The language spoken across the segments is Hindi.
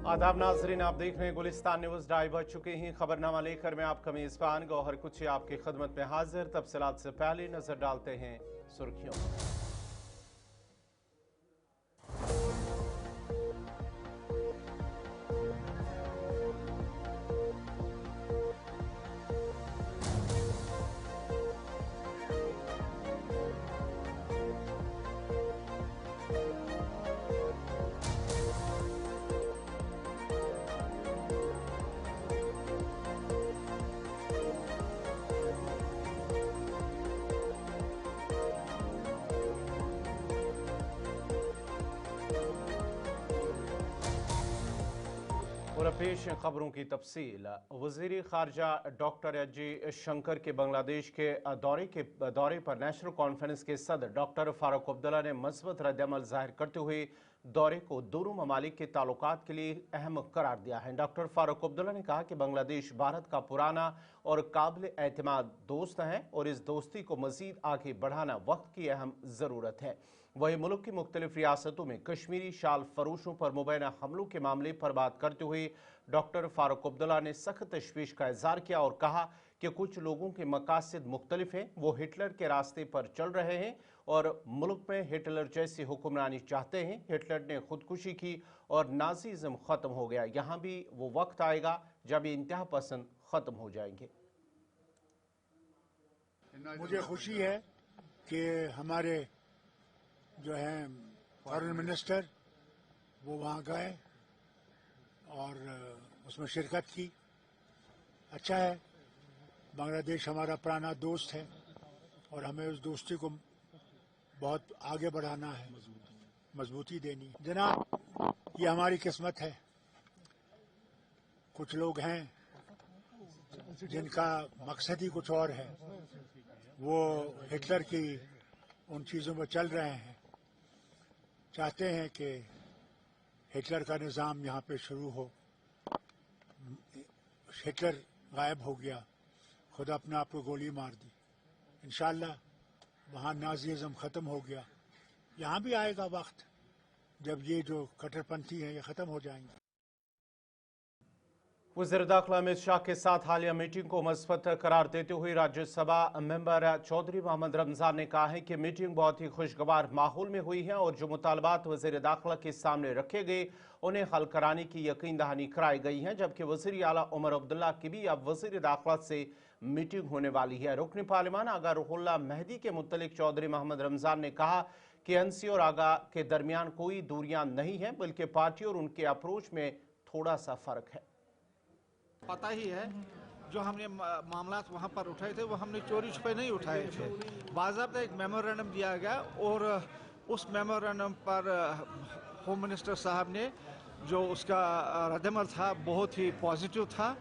आदाब नाजरीन, आप देख रहे हैं गुलिस्तान न्यूज। ढाई बज चुके हैं। खबरनामा लेकर मैं आपका मेजबान गौहर कुछ आपकी खिदमत में हाजिर। तफसीलात से पहले नजर डालते हैं सुर्खियों। और पेश खबरों की तफसील। वज़ीर ख़ारजा डॉक्टर एच जे शंकर के बांग्लादेश के दौरे पर नेशनल कॉन्फ्रेंस के सदर डॉक्टर फारूक अब्दुल्ला ने मस्बत रद्द-ए-अमल जाहिर करते हुए दौरे को दोनों ममालिक के ताल्लुकात के लिए अहम करार दिया है। डॉक्टर फारूक अब्दुल्ला ने कहा कि बांग्लादेश भारत का पुराना और काबिल एतमाद दोस्त है और इस दोस्ती को मजीद आगे बढ़ाना वक्त की अहम ज़रूरत है। वही मुल्क की मुख्तलिफ रियासतों में कश्मीरी शाल फरोशों पर मुबैना हमलों के मामले पर बात करते हुए डॉक्टर फारूक अब्दुल्ला ने सख्त तशवीश का इजहार किया और कहा कि कुछ लोगों के मकासद मुख्तलिफ हैं, वो हिटलर के रास्ते पर चल रहे हैं और मुल्क में हिटलर जैसी हुक्मरानी चाहते हैं। हिटलर ने खुदकुशी की और नाजीज़म ख़त्म हो गया। यहाँ भी वो वक्त आएगा जब ये इंतहा पसंद ख़त्म हो जाएंगे। मुझे खुशी है कि हमारे जो हैं फॉरेन मिनिस्टर वो वहाँ गए और उसमें शिरकत की। अच्छा है, बांग्लादेश हमारा पुराना दोस्त है और हमें उस दोस्ती को बहुत आगे बढ़ाना है, मजबूती देनी। जनाब, ये हमारी किस्मत है। कुछ लोग हैं जिनका मकसद ही कुछ और है, वो हिटलर की उन चीज़ों में चल रहे हैं, चाहते हैं कि हिटलर का निज़ाम यहाँ पे शुरू हो। हिटलर गायब हो गया, खुद अपने आप को गोली मार दी। इंशाअल्लाह वहाँ नाज़ीज़म ख़त्म हो गया। यहाँ भी आएगा वक्त जब ये जो कट्टरपंथी हैं ये ख़त्म हो जाएंगे। वज़ीर दाखिला अमित शाह के साथ हालिया मीटिंग को मस्बत करार देते हुए राज्यसभा मेंबर चौधरी मोहम्मद रमजान ने कहा है कि मीटिंग बहुत ही खुशगवार माहौल में हुई है और जो मुतालबात वज़ीर दाखिला के सामने रखे गए उन्हें हल कराने की यकीन दहानी कराई गई है। जबकि वज़ीर आला उमर अब्दुल्ला की भी अब वज़ीर दाखिला से मीटिंग होने वाली है। रुकन पार्लिमान आगा रुहुल्लाह मेहदी के मुतल्लिक चौधरी मोहम्मद रमजान ने कहा कि एनसी और आगा के दरमियान कोई दूरियां नहीं है, बल्कि पार्टी और उनके अप्रोच में थोड़ा सा फर्क है। पता ही है जो हमने मामला वहाँ पर उठाए थे वो हमने चोरी छुपे नहीं उठाए थे। बाज़ाब्ता एक मेमोरेंडम दिया गया और उस मेमोरेंडम पर होम मिनिस्टर साहब ने जो उसका रद्दअमल था बहुत ही पॉजिटिव था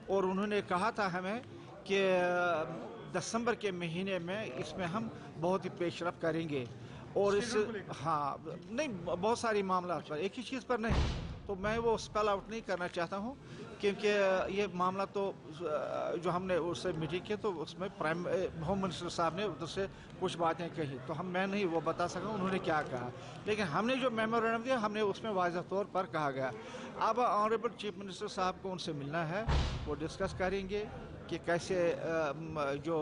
और उन्होंने कहा था हमें कि दिसंबर के महीने में इसमें हम बहुत ही पेशरफ करेंगे। और इस नहीं बहुत सारी मामला पर, एक ही चीज़ पर नहीं। तो मैं वो स्पेल आउट नहीं करना चाहता हूँ क्योंकि ये मामला तो जो हमने उससे मीटिंग की तो उसमें प्राइम होम मिनिस्टर साहब ने उधर से कुछ बातें कही तो मैं नहीं वो बता सका उन्होंने क्या कहा, लेकिन हमने जो मेमोरेंडम दिया हमने उसमें वाज़ह तौर पर कहा गया। अब ऑनरेबल चीफ मिनिस्टर साहब को उनसे मिलना है, वो डिस्कस करेंगे कि कैसे जो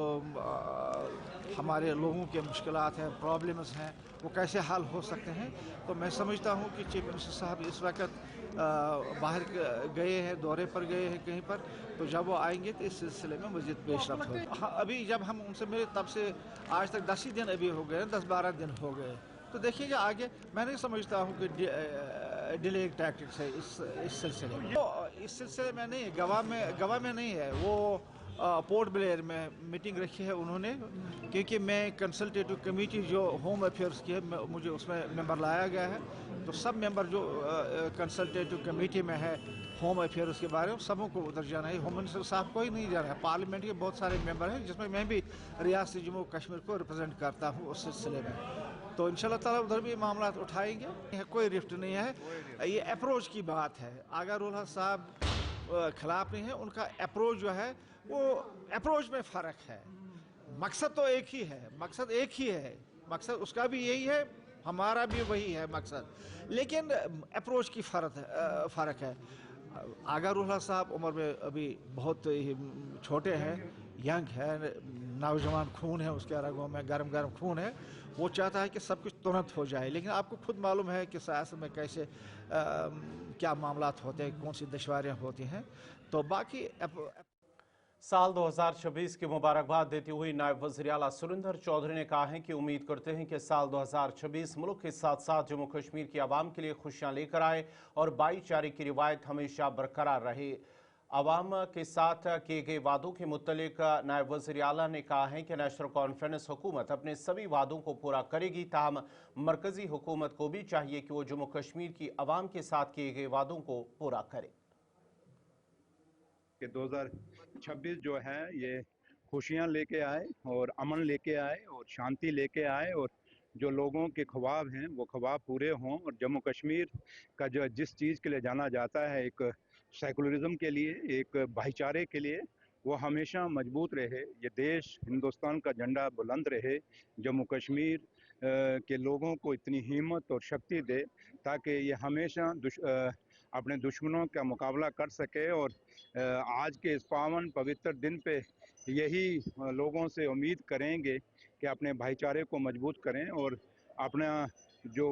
हमारे लोगों के मुश्किलात हैं, प्रॉब्लम्स हैं, वो कैसे हल हो सकते हैं। तो मैं समझता हूँ कि चीफ मिनिस्टर साहब इस वक्त बाहर गए हैं, दौरे पर गए हैं कहीं पर, तो जब वो आएंगे तो इस सिलसिले में मज़ीद पेशरफ्त हो। हाँ, अभी जब हम उनसे मिले तब से आज तक 10 ही दिन अभी हो गए, 10-12 दिन हो गए। तो देखिएगा आगे मैं नहीं समझता हूँ कि डिले टैक्टिक्स है इस सिलसिले में। तो इस सिलसिले में नहीं, गवा में नहीं है, वो पोर्ट ब्लेयर में मीटिंग रखी है उन्होंने, क्योंकि मैं कंसल्टेटिव कमेटी जो होम अफेयर्स की है मुझे उसमें मेंबर लाया गया है। तो सब मेंबर जो कंसल्टेटिव कमेटी में है होम अफेयर्स के बारे में सबों को उधर जाना है। होम मिनिस्टर साहब को ही नहीं जाना है, पार्लियामेंट के बहुत सारे मेंबर हैं जिसमें मैं भी रियासत जम्मू कश्मीर को रिप्रेजेंट करता हूँ उस सिलसिले में। तो इंशाल्लाह ताला उधर भी मामला उठाएंगे, कोई रिफ्ट नहीं है। ये अप्रोच की बात है, आगा रुल्ला साहब खिलाफ नहीं है, उनका अप्रोच जो है वो अप्रोच में फ़र्क है। मकसद तो एक ही है, मकसद उसका भी यही है हमारा भी वही है मकसद, लेकिन अप्रोच की फ़र्क है। आगारुल्लाह साहब उम्र में अभी बहुत ही छोटे हैं, यंग है, नौजवान खून है उसके रगों में, गर्म गर्म खून है। वो चाहता है कि सब कुछ तुरंत हो जाए, लेकिन आपको खुद मालूम है कि सियासत में कैसे क्या मामलात होते हैं, कौन सी दुश्वारियाँ होती हैं। तो बाकी साल 2026 की मुबारकबाद देती हुई नायब वज़ीर आला सुरिंदर चौधरी ने कहा है कि उम्मीद करते हैं कि साल 2026 मुल्क के साथ साथ जम्मू कश्मीर की आवाम के लिए खुशियां लेकर आए और भाईचारे की रिवायत हमेशा बरकरार रहे। अवाम के साथ किए गए वादों के मुतलिक नायब वज़ीर आला ने कहा है कि नेशनल कॉन्फ्रेंस हुकूमत अपने सभी वादों को पूरा करेगी, ताहम मरकजी हुकूमत को भी चाहिए कि वो जम्मू कश्मीर की आवाम के साथ किए गए वादों को पूरा करे। कि 2026 जो है ये खुशियां लेके आए और अमन लेके आए और शांति लेके आए, और जो लोगों के ख्वाब हैं वो ख्वाब पूरे हों, और जम्मू कश्मीर का जो जिस चीज़ के लिए जाना जाता है, एक सेकुलरिज्म के लिए, एक भाईचारे के लिए, वो हमेशा मजबूत रहे। ये देश हिंदुस्तान का झंडा बुलंद रहे, जम्मू कश्मीर के लोगों को इतनी हिम्मत और शक्ति दे ताकि ये हमेशा अपने दुश्मनों का मुकाबला कर सके। और आज के इस पावन पवित्र दिन पे यही लोगों से उम्मीद करेंगे कि अपने भाईचारे को मजबूत करें और अपना जो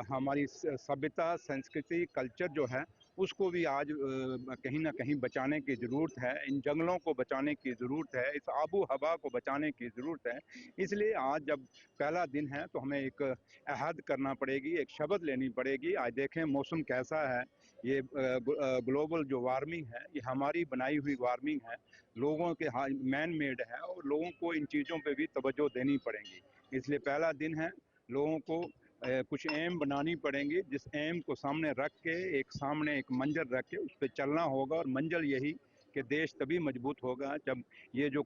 हमारी सभ्यता, संस्कृति, कल्चर जो है उसको भी आज कहीं ना कहीं बचाने की ज़रूरत है। इन जंगलों को बचाने की ज़रूरत है, इस आबू हवा को बचाने की ज़रूरत है। इसलिए आज जब पहला दिन है तो हमें एक अहद करना पड़ेगी, एक शपथ लेनी पड़ेगी। आज देखें मौसम कैसा है, ये ग्लोबल जो वार्मिंग है ये हमारी बनाई हुई वार्मिंग है, लोगों के मैन मेड है, और लोगों को इन चीज़ों पे भी तवज्जो देनी पड़ेगी। इसलिए पहला दिन है, लोगों को कुछ एम बनानी पड़ेंगी, जिस एम को सामने रख के एक मंजर रख के उस पर चलना होगा। और मंजिल यही कि देश तभी मजबूत होगा जब ये जो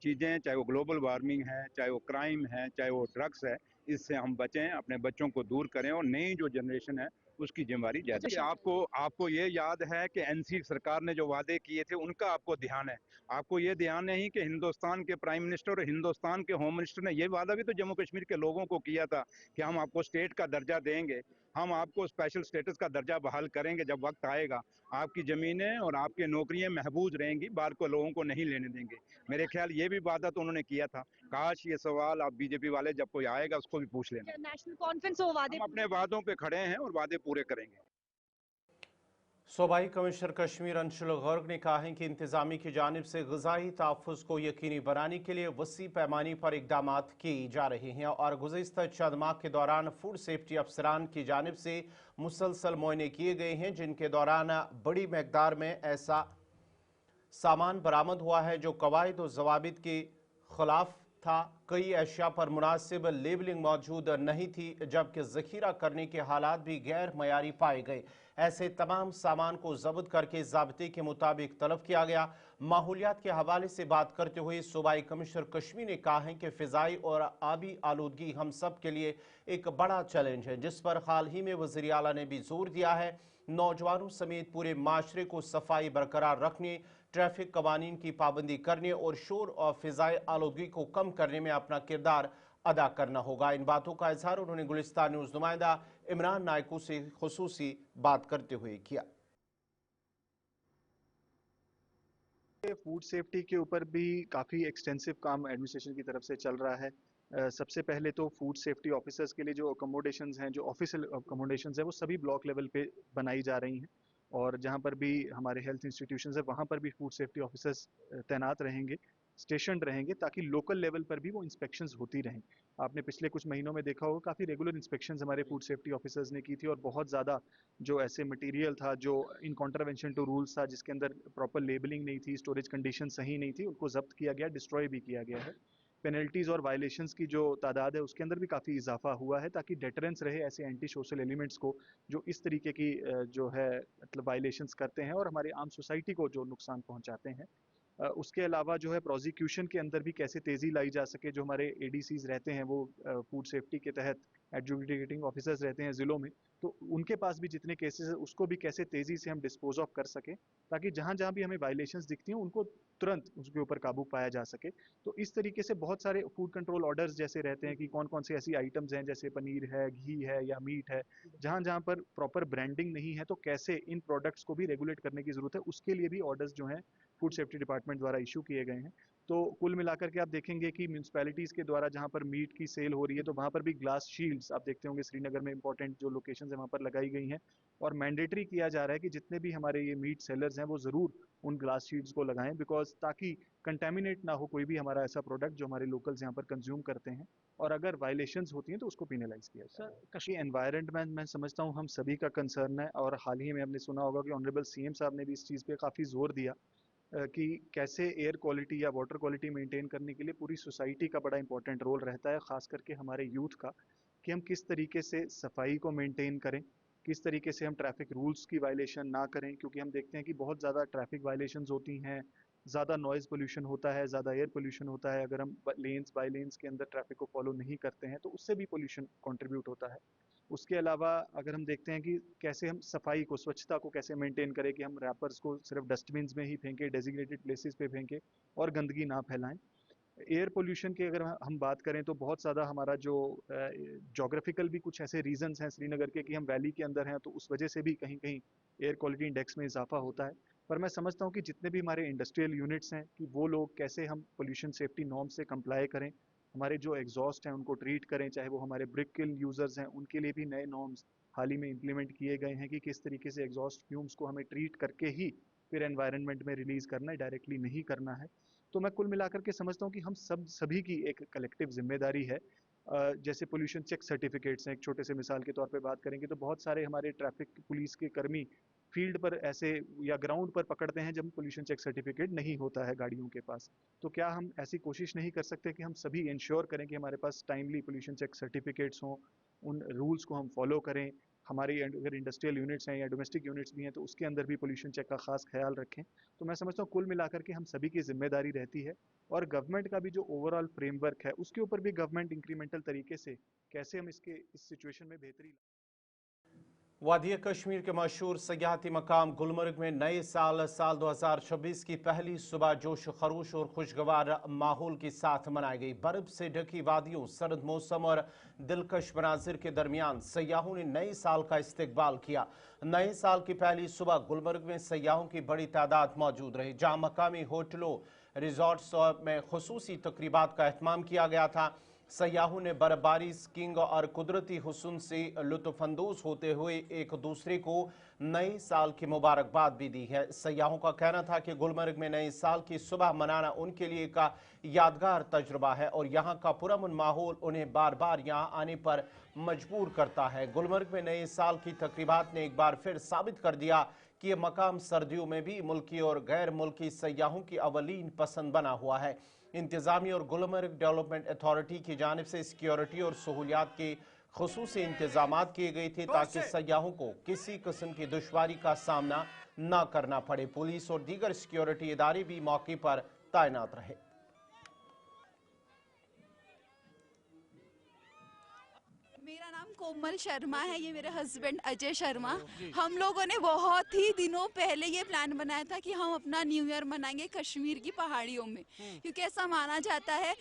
चीज़ें, चाहे वो ग्लोबल वार्मिंग है, चाहे वो क्राइम है, चाहे वो ड्रग्स है, इससे हम बचें, अपने बच्चों को दूर करें, और नई जो जनरेशन है उसकी जिम्मेवारी ज्यादा है। आपको ये याद है कि एनसी सरकार ने जो वादे किए थे उनका आपको ध्यान है। आपको ये ध्यान नहीं कि हिंदुस्तान के प्राइम मिनिस्टर और हिंदुस्तान के होम मिनिस्टर ने ये वादा भी तो जम्मू कश्मीर के लोगों को किया था कि हम आपको स्टेट का दर्जा देंगे, हम आपको स्पेशल स्टेटस का दर्जा बहाल करेंगे जब वक्त आएगा, आपकी ज़मीनें और आपकी नौकरियां महफूज रहेंगी, बाहर को लोगों को नहीं लेने देंगे। मेरे ख्याल ये भी वादा तो उन्होंने किया था। काश ये सवाल आप बीजेपी वाले जब कोई आएगा उसको भी पूछ लेना। नेशनल कॉन्फ्रेंस हो वादे हम अपने वादों पे खड़े हैं और वादे पूरे करेंगे। सूबाई कमिश्नर कश्मीर अंशुल गर्ग ने कहा है कि इंतजामी की जानिब से ग़िज़ाई तहफ़्फ़ुज़ को यकीनी बनाने के लिए वसी पैमाने पर इक़दाम किए जा रहे हैं और गुज़िश्ता चंद माह के दौरान फूड सेफ्टी अफसरान की जानिब से मुसलसल मुआयने किए गए हैं, जिनके दौरान बड़ी मकदार में ऐसा सामान बरामद हुआ है जो कवायद और ज़वाबित के खिलाफ था। कई अशिया पर मुनासिब लेबलिंग मौजूद नहीं थी, जबकि ज़ख़ीरा करने के हालात भी गैर मयारी पाए गए। ऐसे तमाम सामान को जब्त करके ज़ाब्ते के मुताबिक तलब किया गया। माहौलियात के हवाले से बात करते हुए सूबाई कमिश्नर कश्मीर ने कहा है कि फ़िज़ाई और आबी आलूदगी हम सब के लिए एक बड़ा चैलेंज है, जिस पर हाल ही में वज़ीर आला ने भी जोर दिया है। नौजवानों समेत पूरे माशरे को सफाई बरकरार रखने, ट्रैफिक कवानीन की पाबंदी करने और शोर और फ़िज़ाई आलूदगी को कम करने में अपना किरदार अदा करना होगा। इन बातों का इजहार उन्होंने गुलिस्तान न्यूज़ नुमाइंदा इमरान नायकू से खुसूसी बात करते हुए किया। फूड सेफ्टी के ऊपर भी काफ़ी एक्सटेंसिव काम एडमिनिस्ट्रेशन की तरफ से चल रहा है। सबसे पहले तो फूड सेफ्टी ऑफिसर्स के लिए जो अकोमोडेशंस हैं, जो ऑफिशियल अकोमोडेशंस हैं, वो सभी ब्लॉक लेवल पे बनाई जा रही हैं, और जहाँ पर भी हमारे हेल्थ इंस्टीट्यूशंस है वहाँ पर भी फूड सेफ्टी ऑफिसर्स तैनात रहेंगे, स्टेशन रहेंगे, ताकि लोकल लेवल पर भी वो इंस्पेक्शंस होती रहें। आपने पिछले कुछ महीनों में देखा होगा काफ़ी रेगुलर इंस्पेक्शंस हमारे फूड सेफ्टी ऑफिसर्स ने की थी, और बहुत ज़्यादा जो ऐसे मटेरियल था जो इन कॉन्ट्रावेंशन टू रूल्स था, जिसके अंदर प्रॉपर लेबलिंग नहीं थी, स्टोरेज कंडीशन सही नहीं थी, उनको जब्त किया गया, डिस्ट्रॉय भी किया गया है। पेनल्टीज़ और वायलेशंस की जो तादाद है उसके अंदर भी काफ़ी इजाफा हुआ है, ताकि डेटरेंस रहे ऐसे एंटी सोशल एलिमेंट्स को जो इस तरीके की जो है मतलब वायलेशंस करते हैं और हमारे आम सोसाइटी को जो नुकसान पहुंचाते हैं। उसके अलावा जो है प्रोसिक्यूशन के अंदर भी कैसे तेज़ी लाई जा सके। जो हमारे एडीसीज रहते हैं वो फूड सेफ्टी के तहत एडजुडिकेटिंग ऑफिसर्स रहते हैं ज़िलों में, तो उनके पास भी जितने केसेस है उसको भी कैसे तेज़ी से हम डिस्पोज ऑफ कर सकें, ताकि जहाँ जहाँ भी हमें वायलेशंस दिखती हैं उनको तुरंत उसके ऊपर काबू पाया जा सके। तो इस तरीके से बहुत सारे फूड कंट्रोल ऑर्डर्स जैसे रहते हैं कि कौन कौन सी ऐसी आइटम्स हैं, जैसे पनीर है, घी है या मीट है, जहाँ जहाँ पर प्रॉपर ब्रांडिंग नहीं है, तो कैसे इन प्रोडक्ट्स को भी रेगुलेट करने की ज़रूरत है, उसके लिए भी ऑर्डर्स जो हैं फूड सेफ्टी डिपार्टमेंट द्वारा इशू किए गए हैं। तो कुल मिलाकर के आप देखेंगे कि म्यूनसिपैलिटीज़ के द्वारा जहाँ पर मीट की सेल हो रही है, तो वहाँ पर भी ग्लास शील्ड्स आप देखते होंगे श्रीनगर में इंपॉर्टेंट जो लोकेशंस है वहाँ पर लगाई गई हैं, और मैंडेटरी किया जा रहा है कि जितने भी हमारे ये मीट सेलर्स हैं वो ज़रूर उन ग्लास शील्ड्स को लगाएं, बिकॉज ताकि कंटेमिनेट ना हो कोई भी हमारा ऐसा प्रोडक्ट जो हमारे लोकल्स यहाँ पर कंज्यूम करते हैं, और अगर वायलेशंस होती हैं तो उसको पेनलाइज किया जाए। कश्मीर एनवायरनमेंट मैं समझता हूँ हम सभी का कंसर्न है, और हाल ही में हमने सुना होगा कि ऑनरेबल सीएम साहब ने भी इस चीज़ पे काफ़ी जोर दिया कि कैसे एयर क्वालिटी या वाटर क्वालिटी मेंटेन करने के लिए पूरी सोसाइटी का बड़ा इंपॉर्टेंट रोल रहता है, ख़ास करके हमारे यूथ का, कि हम किस तरीके से सफाई को मेंटेन करें, किस तरीके से हम ट्रैफिक रूल्स की वायलेशन ना करें, क्योंकि हम देखते हैं कि बहुत ज़्यादा ट्रैफिक वायलेशंस होती हैं, ज़्यादा नॉइज़ पोल्यूशन होता है, ज़्यादा एयर पोल्यूशन होता है, अगर हम लेन्स बाई लेन्स के अंदर ट्रैफिक को फॉलो नहीं करते हैं तो उससे भी पोल्यूशन कंट्रीब्यूट होता है। उसके अलावा अगर हम देखते हैं कि कैसे हम सफाई को, स्वच्छता को कैसे मेंटेन करें, कि हम रैपर्स को सिर्फ डस्टबिन में ही फेंकें, डेजिग्नेटेड प्लेसेस पे फेंकें और गंदगी ना फैलाएं। एयर पोल्यूशन की अगर हम बात करें तो बहुत ज़्यादा हमारा जो जोग्राफिकल भी कुछ ऐसे रीजंस हैं श्रीनगर के कि हम वैली के अंदर हैं, तो उस वजह से भी कहीं कहीं एयर क्वालिटी इंडेक्स में इजाफा होता है। पर मैं समझता हूँ कि जितने भी हमारे इंडस्ट्रियल यूनिट्स हैं कि वो लोग कैसे हम पोल्यूशन सेफ्टी नॉर्म से कंप्लाई करें, हमारे जो एग्जॉस्ट हैं उनको ट्रीट करें, चाहे वो हमारे ब्रिक किल यूज़र्स हैं उनके लिए भी नए नॉर्म्स हाल ही में इम्प्लीमेंट किए गए हैं कि किस तरीके से एग्जॉस्ट फ्यूम्स को हमें ट्रीट करके ही फिर एनवायरनमेंट में रिलीज़ करना है, डायरेक्टली नहीं करना है। तो मैं कुल मिलाकर के समझता हूँ कि हम सभी की एक कलेक्टिव जिम्मेदारी है। जैसे पोल्यूशन चेक सर्टिफिकेट्स हैं, एक छोटे से मिसाल के तौर पे बात करेंगे तो बहुत सारे हमारे ट्रैफिक पुलिस के कर्मी फील्ड पर ऐसे या ग्राउंड पर पकड़ते हैं जब पोल्यूशन चेक सर्टिफिकेट नहीं होता है गाड़ियों के पास। तो क्या हम ऐसी कोशिश नहीं कर सकते कि हम सभी इंश्योर करें कि हमारे पास टाइमली पोल्यूशन चेक सर्टिफिकेट्स हों, उन रूल्स को हम फॉलो करें, हमारी अगर इंडस्ट्रियल यूनिट्स हैं या डोमेस्टिक यूनिट्स भी हैं तो उसके अंदर भी पोल्यूशन चेक का खास ख्याल रखें। तो मैं समझता हूँ कुल मिलाकर के हम सभी की जिम्मेदारी रहती है, और गवर्नमेंट का भी जो ओवरऑल फ्रेमवर्क है उसके ऊपर भी गवर्नमेंट इंक्रीमेंटल तरीके से कैसे हम इस सिचुएशन में बेहतरी। वादी कश्मीर के मशहूर सयाहती मकाम गुलमर्ग में नए साल 2026 की पहली सुबह जोश खरोश और खुशगवार माहौल के साथ मनाई गई। बर्फ से ढकी वादियों, सर्द मौसम और दिलकश मनाजिर के दरमियान सयाहों ने नए साल का इस्तकबाल किया। नए साल की पहली सुबह गुलमर्ग में सयाहों की बड़ी तादाद मौजूद रही, जहाँ मकामी होटलों, रिजॉर्ट्स में खुसूसी तकरीबात का एहतमाम किया गया था। सयाहों ने बर्फबारी, स्कीइंग और कुदरती हुस्न से लुत्फानंदोज होते हुए एक दूसरे को नए साल की मुबारकबाद भी दी है। सयाहों का कहना था कि गुलमर्ग में नए साल की सुबह मनाना उनके लिए एक यादगार तजुर्बा है और यहाँ का पुरअमन माहौल उन्हें बार बार यहाँ आने पर मजबूर करता है। गुलमर्ग में नए साल की तकरीबात ने एक बार फिर साबित कर दिया कि यह मकाम सर्दियों में भी मुल्की और गैर मुल्की सयाहों की अवलीन पसंद बना हुआ है। इंतजामी और गुलमर्ग डेवलपमेंट अथॉरिटी की जानिब से सिक्योरिटी और सहूलियात के खुसूसी इंतजाम किए गए थे ताकि सयाहों को किसी किस्म की दुश्वारी का सामना न करना पड़े। पुलिस और दीगर सिक्योरिटी इदारे भी मौके पर तैनात रहे। मेरा नाम कोमल शर्मा है, ये मेरे हस्बैंड अजय शर्मा। हम लोगों ने बहुत ही दिनों पहले ये प्लान बनाया था कि हम अपना न्यू ईयर मनाएंगे कश्मीर की पहाड़ियों में, क्योंकि ऐसा माना जाता है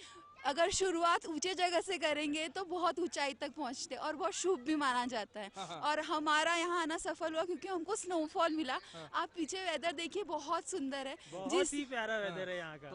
अगर शुरुआत ऊंचे जगह से करेंगे तो बहुत ऊंचाई तक पहुंचते और बहुत शुभ भी माना जाता है। और हमारा यहाँ आना सफल हुआ क्योंकि हमको स्नोफॉल मिला। आप पीछे वेदर देखिए, बहुत सुंदर है, बहुत ही प्यारा वेदर है यहाँ का।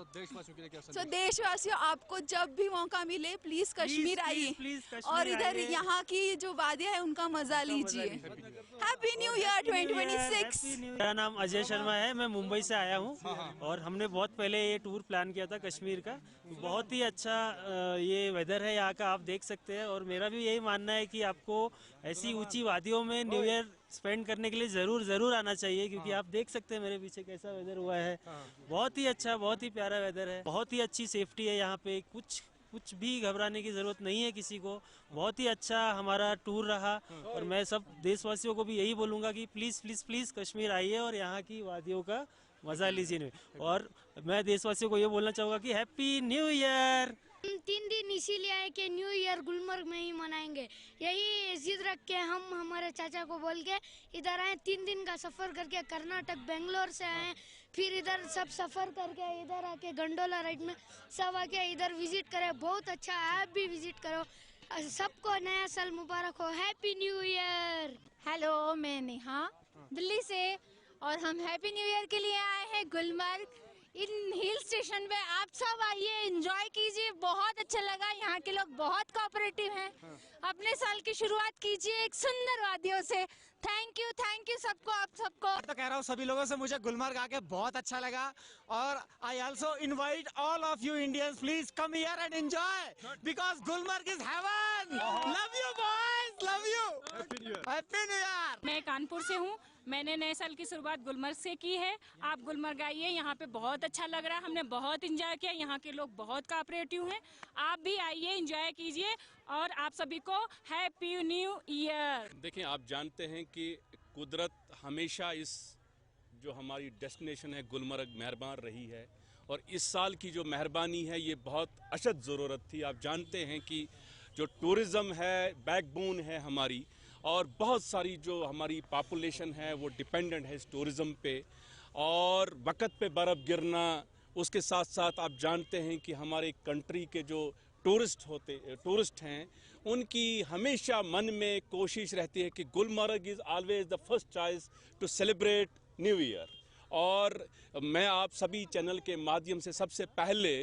तो देशवासियों आपको जब भी मौका मिले प्लीज कश्मीर आइए और इधर यहाँ की जो वादियाँ है उनका मजा लीजिए। Happy new year 2026। मेरा नाम अजय शर्मा है, मैं मुंबई से आया हूँ और हमने बहुत पहले ये टूर प्लान किया था कश्मीर का। बहुत ही अच्छा ये वेदर है यहाँ का, आप देख सकते हैं। और मेरा भी यही मानना है कि आपको ऐसी ऊंची वादियों में न्यू ईयर स्पेंड करने के लिए ज़रूर आना चाहिए, क्योंकि आप देख सकते हैं मेरे पीछे कैसा वेदर हुआ है। बहुत ही अच्छा, बहुत ही प्यारा वेदर है, बहुत ही अच्छी सेफ्टी है यहाँ पे, कुछ भी घबराने की ज़रूरत नहीं है किसी को। बहुत ही अच्छा हमारा टूर रहा और मैं सब देशवासियों को भी यही बोलूँगा कि प्लीज़ कश्मीर आइए और यहाँ की वादियों का मज़ा लीजिए। और मैं देशवासियों को ये बोलना चाहूँगा कि हैप्पी न्यू ईयर। हम 3 दिन इसीलिए आए कि न्यू ईयर गुलमर्ग में ही मनाएंगे। यही जिद रख के हम हमारे चाचा को बोल के इधर आए। 3 दिन का सफ़र करके कर्नाटक बेंगलोर से आए, फिर इधर सब सफ़र करके इधर आके गंडोला राइड में सब आके इधर विजिट करे। बहुत अच्छा, आप भी विजिट करो। सबको नया साल मुबारक हो, हैप्पी न्यू ईयर। हेलो, मैं नेहा दिल्ली से, और हम हैप्पी न्यू ईयर के लिए आए हैं गुलमर्ग। इन हिल स्टेशन पे आप सब आइए, एंजॉय कीजिए। बहुत अच्छा लगा, यहाँ के लोग बहुत कोऑपरेटिव हैं। अपने साल की शुरुआत कीजिए एक सुंदर वादियों से। थैंक यू सबको, आप सबको। तो कह रहा हूँ सभी लोगों से, मुझे गुलमर्ग आके बहुत अच्छा लगा। और I also invite all of you Indians, please come here and enjoy because Gulmarg is heaven. Love you boys, love you, happy new year. मैं कानपुर से हूँ। मैंने नए साल की शुरुआत गुलमर्ग से की है। आप गुलमर्ग आइए, यहाँ पे बहुत अच्छा लग रहा है। हमने बहुत एंजॉय किया, यहाँ के लोग बहुत कोऑपरेटिव हैं। आप भी आइए, एंजॉय कीजिए, और आप सभी को हैप्पी न्यू ईयर। देखिए, आप जानते हैं कि कुदरत हमेशा इस जो हमारी डेस्टिनेशन है गुलमर्ग मेहरबान रही है, और इस साल की जो मेहरबानी है ये बहुत अशद ज़रूरत थी। आप जानते हैं कि जो टूरिज़्म है बैकबोन है हमारी, और बहुत सारी जो हमारी पॉपुलेशन है वो डिपेंडेंट है इस टूरिज़्म पे, और वक्त पे बर्फ़ गिरना, उसके साथ साथ आप जानते हैं कि हमारे कंट्री के जो टूरिस्ट हैं उनकी हमेशा मन में कोशिश रहती है कि Gulmarg is always the first choice to celebrate new year. और मैं आप सभी चैनल के माध्यम से सबसे पहले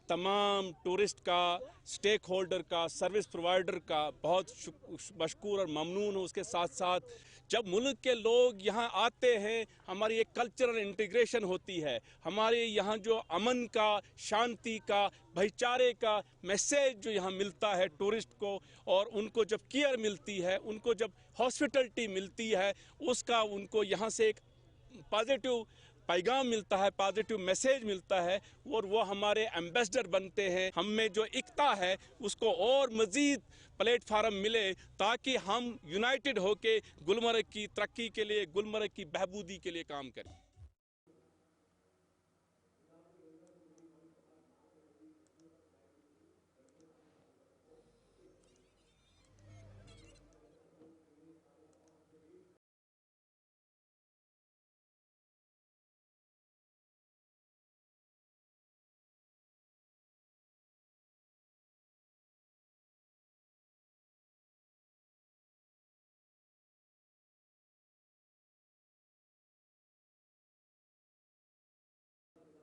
तमाम टूरिस्ट का, स्टेक होल्डर का, सर्विस प्रोवाइडर का बहुत मशकूर और ममनून हूँ। उसके साथ साथ जब मुल्क के लोग यहाँ आते हैं, हमारी एक कल्चरल इंटीग्रेशन होती है। हमारे यहाँ जो अमन का, शांति का, भाईचारे का मैसेज जो यहाँ मिलता है टूरिस्ट को, और उनको जब केयर मिलती है, उनको जब हॉस्पिटलिटी मिलती है, उसका उनको यहाँ से एक पॉजिटिव पैगाम मिलता है, पॉजिटिव मैसेज मिलता है, और वो हमारे एम्बेसडर बनते हैं। हम में जो एकता है उसको और मज़ीद प्लेटफार्म मिले, ताकि हम यूनाइटेड होके गुलमर्ग की तरक्की के लिए, गुलमर्ग की बहबूदी के लिए काम करें।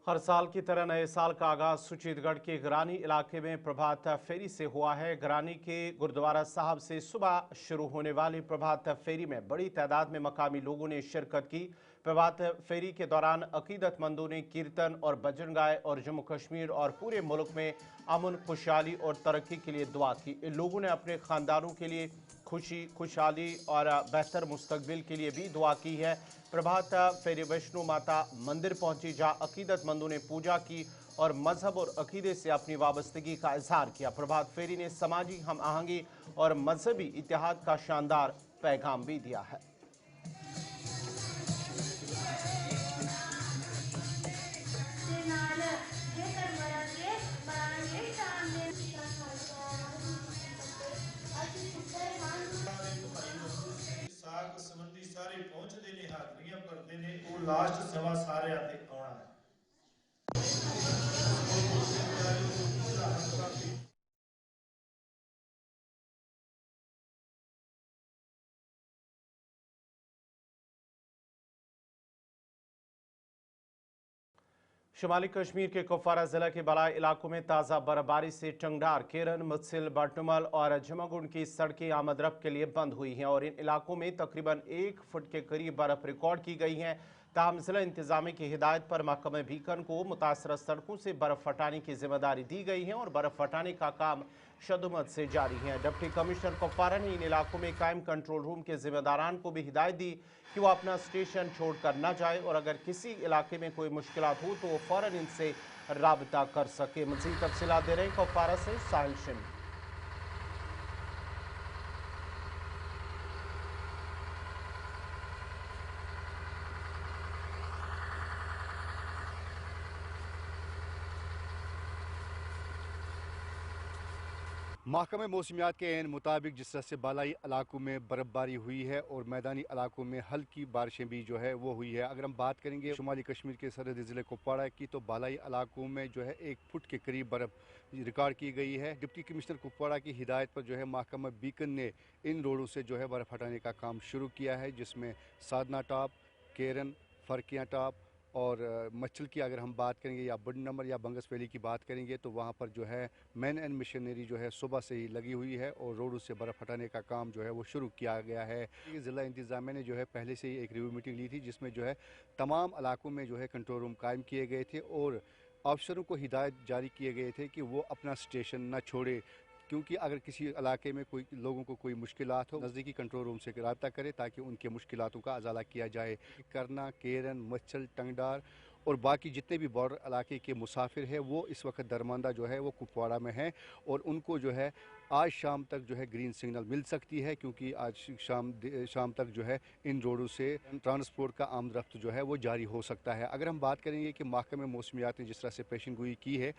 हर साल की तरह नए साल का आगाज सुचेतगढ़ के गरानी इलाके में प्रभात फेरी से हुआ है। गरानी के गुरुद्वारा साहब से सुबह शुरू होने वाली प्रभात फेरी में बड़ी तादाद में मकामी लोगों ने शिरकत की। प्रभात फेरी के दौरान अकीदतमंदों ने कीर्तन और भजन गाए और जम्मू कश्मीर और पूरे मुल्क में अमन, खुशहाली और तरक्की के लिए दुआ की। इन लोगों ने अपने खानदानों के लिए खुशी, खुशहाली और बेहतर मुस्तकबिल के लिए भी दुआ की है। प्रभात फेरी वैष्णो माता मंदिर पहुंची, जहां अकीदतमंदों ने पूजा की और मजहब और अकीदे से अपनी वाबस्तगी का इजहार किया। प्रभात फेरी ने समाजी हम आहंगी और मजहबी इत्तेहाद का शानदार पैगाम भी दिया है। संबंधी सारे पहुंचते ने, हाजरियां भरते ने, वो लास्ट सवा सारे आते आना है। शुमाली कश्मीर के कुपवारा जिला के बलाई इलाकों में ताज़ा बर्फबारी से टंगडार, केरन, मुदसिल, बाटुमल और जमागुंड की सड़कें आमद रफ्त के लिए बंद हुई हैं और इन इलाकों में तकरीबन 1 फुट के करीब बर्फ रिकॉर्ड की गई हैं। ताहम जिला इंतजामिया की हिदायत पर महकमे बीकन को मुतासरा सड़कों से बर्फ हटाने की जिम्मेदारी दी गई है और बर्फ हटाने का काम शदुमत से जारी है। डिप्टी कमिश्नर कुपवारा ने इन इलाकों में कायम कंट्रोल रूम के जिम्मेदारान को भी हिदायत दी कि वो अपना स्टेशन छोड़कर न जाए और अगर किसी इलाके में कोई मुश्किलात हो तो वो फ़ौरन इनसे राबता कर सके। मज़ीद तफसीलात दे रहे हैं कुपवारा से साहिल शमी। महकमे मौसमियात के ऐन मुताबिक जिस तरह से बालाई इलाकों में बर्फ़बारी हुई है और मैदानी इलाकों में हल्की बारिशें भी जो है वो हुई है। अगर हम बात करेंगे शुमाली कश्मीर के सरहदी ज़िले कुपवाड़ा की, तो बालाई इलाकों में जो है 1 फुट के करीब बर्फ़ रिकॉर्ड की गई है। डिप्टी कमिश्नर कुपवाड़ा की हिदायत पर जो है महकमा बीकन ने इन रोडों से जो है बर्फ़ हटाने का काम शुरू किया है, जिसमें साधना टॉप, केरन, फरकियाँ टॉप और मच्छल की अगर हम बात करेंगे या बड़ नंबर या बंगस वैली की बात करेंगे तो वहाँ पर जो है मैन एंड मशीनरी जो है सुबह से ही लगी हुई है और रोडों से बर्फ़ हटाने का काम जो है वो शुरू किया गया है। ज़िला इंतज़ामिया ने जो है पहले से ही एक रिव्यू मीटिंग ली थी, जिसमें जो है तमाम इलाकों में जो है कंट्रोल रूम कायम किए गए थे और अफसरों को हिदायत जारी किए गए थे कि वो अपना स्टेशन न छोड़े, क्योंकि अगर किसी इलाके में कोई लोगों को कोई मुश्किलात हो, नज़दीकी कंट्रोल रूम से रब्ता करें ताकि उनके मुश्किलातों का अजाला किया जाए। करना, केरन, मच्छल, टंगडार और बाकी जितने भी बॉर्डर इलाके के मुसाफिर हैं वो इस वक्त दरमांदा जो है वो कुपवाड़ा में हैं और उनको जो है आज शाम तक जो है ग्रीन सिग्नल मिल सकती है, क्योंकि आज शाम तक जो है इन रोडों से ट्रांसपोर्ट का आमद-रफ्त जो है वो जारी हो सकता है। अगर हम बात करेंगे कि महकमे मौसमियात ने जिस तरह से पेशन गोई की है,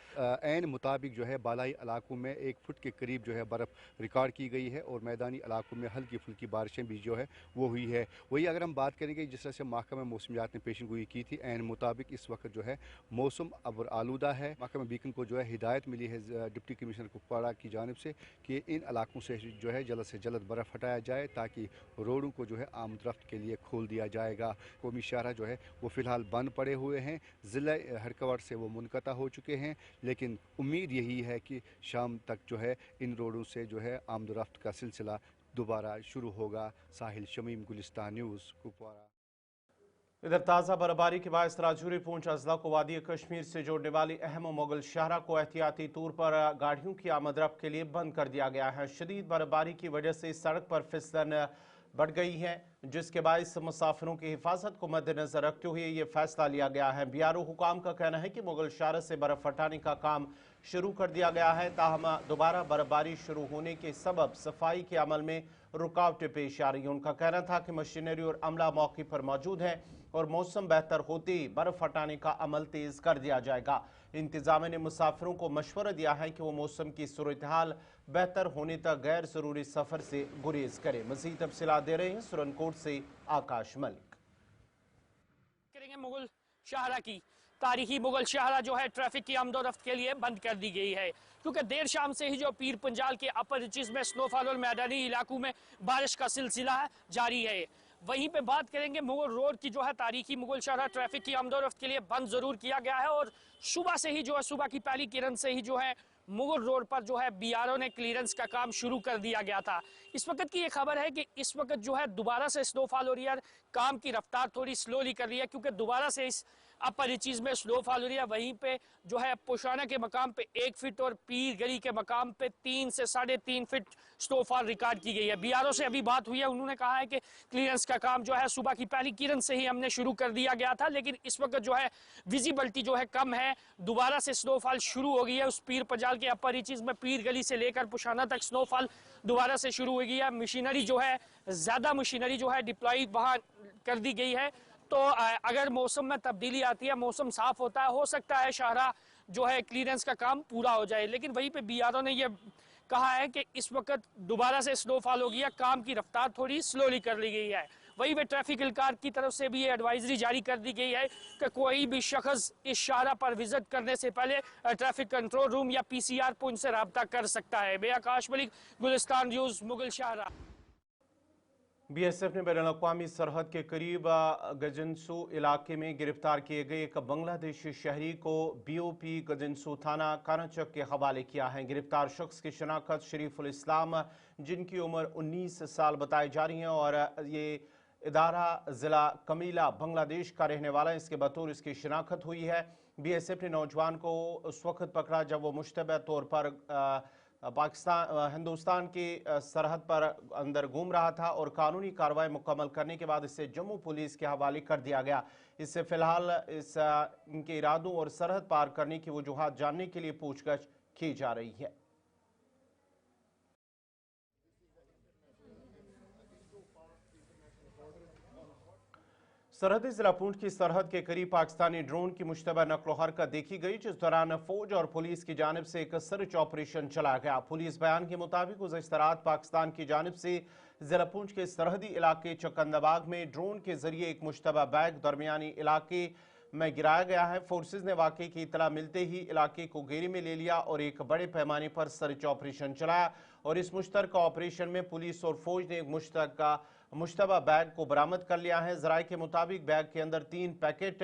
ऐन मुताबिक जो है बालाई इलाकों में 1 फुट के करीब जो है बर्फ़ रिकॉर्ड की गई है और मैदानी इलाकों में हल्की फुल्की बारिशें भी जो है वो हुई है। वही अगर हम बात करेंगे जिस तरह से महकमे मौसमियात ने पेशन गोई की थी, ऐन मुताबिक इस वक्त जो है मौसम अबर आलूदा है। महकमा बीकन को जो है हिदायत मिली है डिप्टी कमिश्नर कुपवाड़ा की जानिब से कि इन इलाकों से जो है जल्द से जल्द बर्फ़ हटाया जाए ताकि रोडों को जो है आमद-रफ्त के लिए खोल दिया जाएगा। कौमी शाहरा जो है वो फ़िलहाल बंद पड़े हुए हैं, ज़िला हरकवार से वो मुनक़ता हो चुके हैं, लेकिन उम्मीद यही है कि शाम तक जो है इन रोडों से जो है आमद-रफ्त का सिलसिला दोबारा शुरू होगा। साहिल शमीम, गुलिस्तान न्यूज़, कुपवाड़ा। इधर ताज़ा बर्फबारी के बाद राजौरी पूंछ अजला को वादी कश्मीर से जोड़ने वाली अहम मुगल शाहरा को एहतियाती तौर पर गाड़ियों की आमद-रफ्त के लिए बंद कर दिया गया है। शदीद बर्फबारी की वजह से सड़क पर फिसलन बढ़ गई है, जिसके बायस मुसाफिरों की हिफाजत को मद्देनजर रखते हुए ये फैसला लिया गया है। बीआरओ हुकाम का कहना है कि मुगल शाहरा से बर्फ हटाने का काम शुरू कर दिया गया है, ताहम दोबारा बर्फबारी शुरू होने के सबब सफाई के अमल में रुकावटें पेश आ रही हैं। उनका कहना था कि मशीनरी और अमला मौके पर मौजूद है और मौसम बेहतर होते ही बर्फ हटाने का अमल तेज कर दिया जाएगा। इंतजामिया ने मुसाफिरों को मशवरा दिया है कि वो मौसम की सूरत हाल बेहतर होने तक गैर जरूरी सफर से गुरेज करें। मजीद तफसीलात दे रहे हैं सुरनकोट से आकाश मलिक। करेंगे मुगल शाहरा की तारीखी मुगल शाहरा जो है ट्रैफिक की आमदोरफ्त के लिए बंद कर दी गई है, क्योंकि देर शाम से ही जो पीर पंजाल के अपर रिचेस में स्नोफॉल और मैदानी इलाकों में बारिश का सिलसिला जारी है। वहीं पे बात करेंगे मुगल रोड की जो है तारीखी मुगल शाहरा ट्रैफिक की आमदोरफ्त के लिए बंद जरूर किया गया है और सुबह से ही जो है सुबह की पहली किरण से ही जो है मुगल रोड पर जो है बीआरओ ने क्लियरेंस का काम शुरू कर दिया गया था। इस वक्त की ये खबर है कि इस वक्त जो है दोबारा से स्नोफॉल हो रही है, काम की रफ्तार थोड़ी स्लोली कर रही है, क्योंकि दोबारा से इस अपर रिचीज में स्नोफॉल हो रही है। वहीं पे जो है पोशाना के मकाम पे 1 फीट और पीर गली के मकाम पे 3 से 3.5 फीट स्नोफॉल रिकॉर्ड की गई है। बीआरओ से अभी बात हुई है, उन्होंने कहा है कि क्लियरेंस का काम जो है सुबह की पहली किरण से ही हमने शुरू कर दिया गया था, लेकिन इस वक्त जो है विजिबिलिटी जो है कम है, दोबारा से स्नोफॉल शुरू हो गई है। उस पीर पंजाल के अपर रिचीज में पीर गली से लेकर पोशाना तक स्नोफॉल दोबारा से शुरू हो गई है। मशीनरी जो है ज्यादा मशीनरी जो है डिप्लॉय वहां कर दी गई है, तो अगर मौसम में तब्दीली आती है, मौसम साफ होता है, हो सकता है शाहरा जो है क्लियरेंस का काम पूरा हो जाए। लेकिन वहीं पे बीआरओ ने यह कहा है कि इस वक्त दोबारा से स्नोफॉल हो गया, काम की रफ्तार थोड़ी स्लोली कर ली गई है। वहीं पे ट्रैफिक एहलकार की तरफ से भी ये एडवाइजरी जारी कर दी गई है कि कोई भी शख्स इस शाहरा पर विजिट करने से पहले ट्रैफिक कंट्रोल रूम या पीसीआर पॉइंट से रब्ता कर सकता है। मैं आकाश मलिक, गुलिस्तान न्यूज़, मुगल शाहरा। बीएसएफ ने बैनुल-अक़वामी सरहद के करीब गजनसू इलाके में गिरफ्तार किए गए एक बांग्लादेशी शहरी को बीओपी गजनसू थाना काराचक के हवाले किया है। गिरफ्तार शख्स की शनाख्त शरीफुल इस्लाम, जिनकी उम्र 19 साल बताई जा रही है और ये इदारा ज़िला कमीला बांग्लादेश का रहने वाला है। इसके बतौर इसकी शनाख्त हुई है। बीएसएफ ने नौजवान को उस वक्त पकड़ा जब वो मुश्तबह तौर पर हिंदुस्तान की सरहद पर अंदर घूम रहा था और कानूनी कार्रवाई मुकम्मल करने के बाद इसे जम्मू पुलिस के हवाले कर दिया गया। इससे फिलहाल इनके इरादों और सरहद पार करने की वजूहात जानने के लिए पूछताछ की जा रही है। सरहदी जिला पूंछ की सरहद के करीब पाकिस्तानी ड्रोन की मुश्तबा नकलो हरकत देखी गई, जिस दौरान फौज और पुलिस की जानिब से एक सर्च ऑपरेशन चला गया। पुलिस बयान के मुताबिक गुज़श्ता रात पाकिस्तान की जानिब से जिला पूंछ के सरहदी इलाके चकंदाबाग में ड्रोन के जरिए एक मुश्तबा बैग दरमियानी इलाके में गिराया गया है। फोर्सेज ने वाकई की इतला मिलते ही इलाके को घेरे में ले लिया और एक बड़े पैमाने पर सर्च ऑपरेशन चलाया और इस मुश्तरका ऑपरेशन में पुलिस और फौज ने एक मुश्तबा बैग को बरामद कर लिया है। जराये के मुताबिक बैग के अंदर 3 पैकेट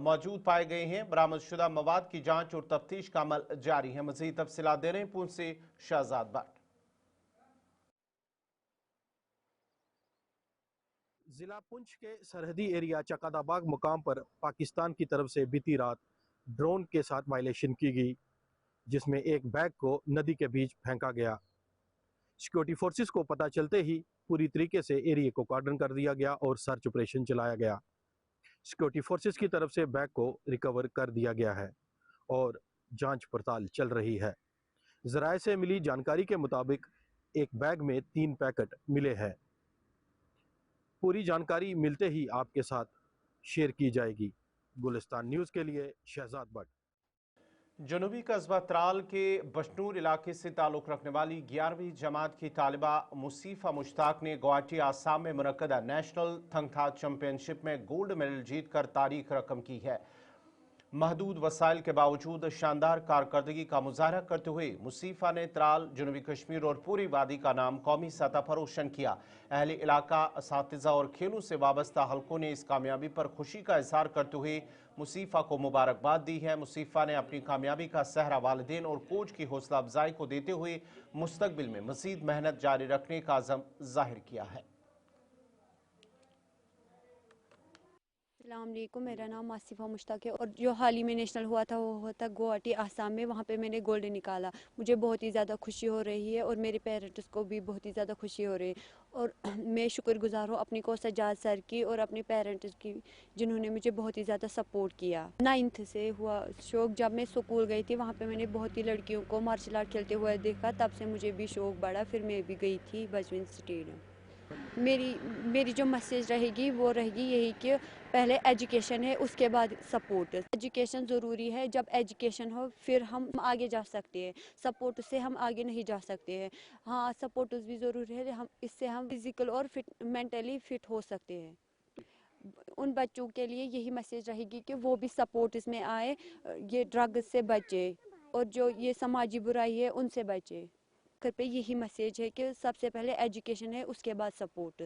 मौजूद पाए गए हैं। बरामदशुदा मवाद की जांच और तफ्तीश का अमल जारी है। मज़ीद तफसीलात दे रहे हैं पूंछ से शहजाद भट्ट। जिला पुंछ के सरहदी एरिया चकादाबाग मुकाम पर पाकिस्तान की तरफ से बीती रात ड्रोन के साथ वायलेशन की गई, जिसमें एक बैग को नदी के बीच फेंका गया। सिक्योरिटी फोर्सेस को पता चलते ही पूरी तरीके से एरिया को कार्डन कर दिया गया और सर्च ऑपरेशन चलाया गया। सिक्योरिटी फोर्सेस की तरफ से बैग को रिकवर कर दिया गया है और जांच पड़ताल चल रही है। जराये से मिली जानकारी के मुताबिक एक बैग में 3 पैकेट मिले हैं। पूरी जानकारी मिलते ही आपके साथ शेयर की जाएगी। गुलिस्तान न्यूज़ के लिए शहजाद भट्ट। जनूबी कस्बा त्राल के बशनूर इलाके से ताल्लुक़ रखने वाली 11वीं जमात की तालिबा मुसीफ़ा मुश्ताक ने गुवाहाटी आसाम में मुनक्कदा नेशनल थंगथा चैंपियनशिप में गोल्ड मेडल जीतकर तारीख रकम की है। महदूद वसाइल के बावजूद शानदार कारकर्दगी का मुजाहरा करते हुए मुसीफ़ा ने त्राल, जनूबी कश्मीर और पूरी वादी का नाम कौमी सतह पर रोशन किया। अहले इलाका, असातिज़ा और खेलों से वाबस्ता हलकों ने इस कामयाबी पर खुशी का इजहार करते हुए मुसीफ़ा को मुबारकबाद दी है। मुसीफ़ा ने अपनी कामयाबी का सहरा वालिदैन और कोच की हौसला अफजाई को देते हुए मुस्तकबिल में मज़ीद मेहनत जारी रखने का अज़म जाहिर किया है। अस्सलामुअलैकुम, मेरा नाम आसिफा मुश्ताक है और जो हाल ही में नेशनल हुआ था वो हुआ था गुवाहाटी आसाम में। वहाँ पे मैंने गोल्ड निकाला। मुझे बहुत ही ज़्यादा खुशी हो रही है और मेरे पेरेंट्स को भी बहुत ही ज़्यादा खुशी हो रही है और मैं शुक्रगुजार हूँ अपनी कोच सज्जाद सर की और अपने पेरेंट्स की, जिन्होंने मुझे बहुत ही ज़्यादा सपोर्ट किया। 9th से हुआ शौक़, जब मैं स्कूल गई थी वहाँ पर मैंने बहुत ही लड़कियों को मार्शल आर्ट खेलते हुए देखा, तब से मुझे भी शौक़ बढ़ा। फिर मैं भी गई थी बचपन स्टेडियम। मेरी जो मैसेज रहेगी वो रहेगी यही कि पहले एजुकेशन है, उसके बाद सपोर्ट। एजुकेशन ज़रूरी है, जब एजुकेशन हो फिर हम आगे जा सकते हैं, सपोर्ट से हम आगे नहीं जा सकते हैं। हाँ, सपोर्ट भी ज़रूरी है, इससे हम फिज़िकल और मेंटली फिट हो सकते हैं। उन बच्चों के लिए यही मैसेज रहेगी कि वो भी सपोर्ट इसमें आए, ये ड्रग से बचे और जो ये समाजी बुराई है उनसे बचे। पे यही मैसेज है कि सबसे पहले एजुकेशन है, उसके बाद सपोर्ट।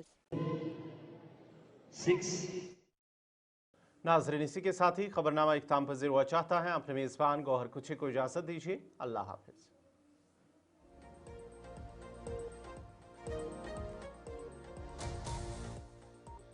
नाज़रीन, इसी के साथ ही खबरनामा इख्तिताम पज़ीर हुआ चाहता है। अपने मेज़बान गौहर कुछे को इजाज़त दीजिए। अल्लाह हाफ़िज़।